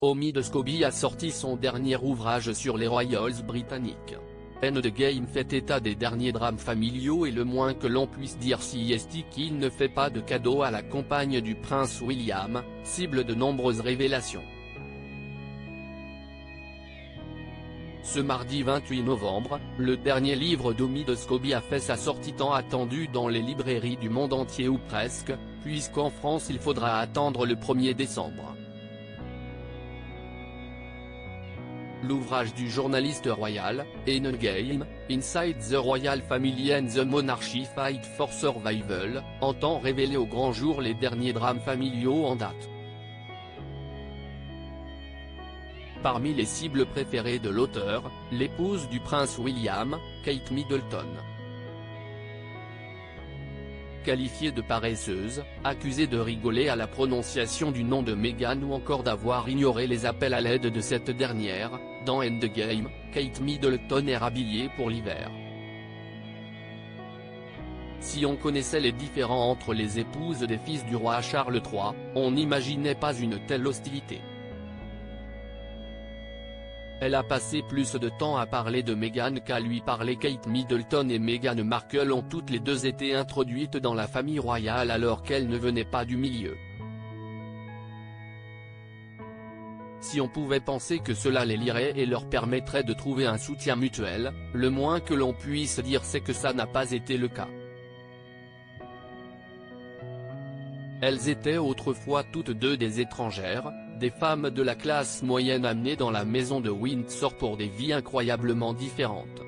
Omid Scobie a sorti son dernier ouvrage sur les Royals britanniques. Endgame fait état des derniers drames familiaux et le moins que l'on puisse dire c'est qu'il ne fait pas de cadeau à la compagne du prince William, cible de nombreuses révélations. Ce mardi 28 novembre, le dernier livre d'Omid Scobie a fait sa sortie tant attendue dans les librairies du monde entier ou presque, puisqu'en France il faudra attendre le 1er décembre. L'ouvrage du journaliste royal, Endgame, Inside the Royal Family and the Monarchy Fight for Survival, entend révéler au grand jour les derniers drames familiaux en date. Parmi les cibles préférées de l'auteur, l'épouse du prince William, Kate Middleton. Qualifiée de paresseuse, accusée de rigoler à la prononciation du nom de Meghan ou encore d'avoir ignoré les appels à l'aide de cette dernière, dans Endgame, Kate Middleton est rhabillée pour l'hiver. Si on connaissait les différends entre les épouses des fils du roi Charles III, on n'imaginait pas une telle hostilité. Elle a passé plus de temps à parler de Meghan qu'à lui parler. Kate Middleton et Meghan Markle ont toutes les deux été introduites dans la famille royale alors qu'elles ne venaient pas du milieu. Si on pouvait penser que cela les lierait et leur permettrait de trouver un soutien mutuel, le moins que l'on puisse dire c'est que ça n'a pas été le cas. Elles étaient autrefois toutes deux des étrangères, des femmes de la classe moyenne amenées dans la maison de Windsor pour des vies incroyablement différentes.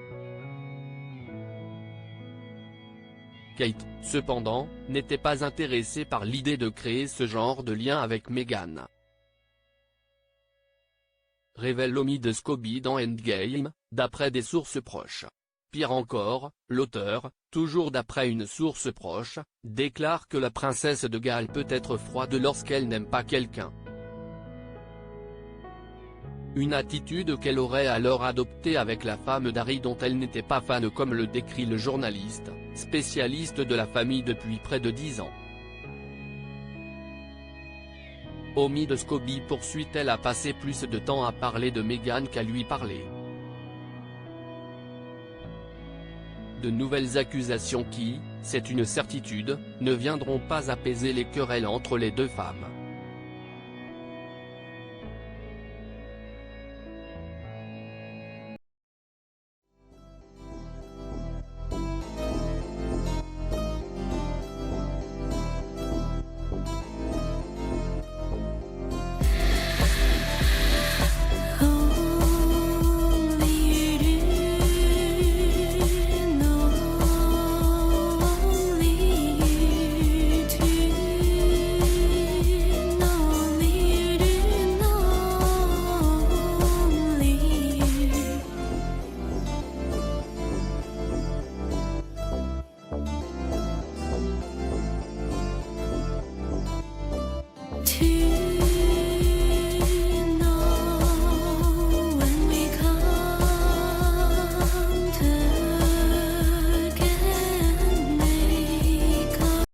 Kate, cependant, n'était pas intéressée par l'idée de créer ce genre de lien avec Meghan. Révèle Omid Scobie dans Endgame, d'après des sources proches. Pire encore, l'auteur, toujours d'après une source proche, déclare que la princesse de Galles peut être froide lorsqu'elle n'aime pas quelqu'un. Une attitude qu'elle aurait alors adoptée avec la femme d'Harry dont elle n'était pas fan comme le décrit le journaliste, spécialiste de la famille depuis près de 10 ans. Omid Scobie poursuit-elle à passer plus de temps à parler de Meghan qu'à lui parler. De nouvelles accusations qui, c'est une certitude, ne viendront pas apaiser les querelles entre les deux femmes. To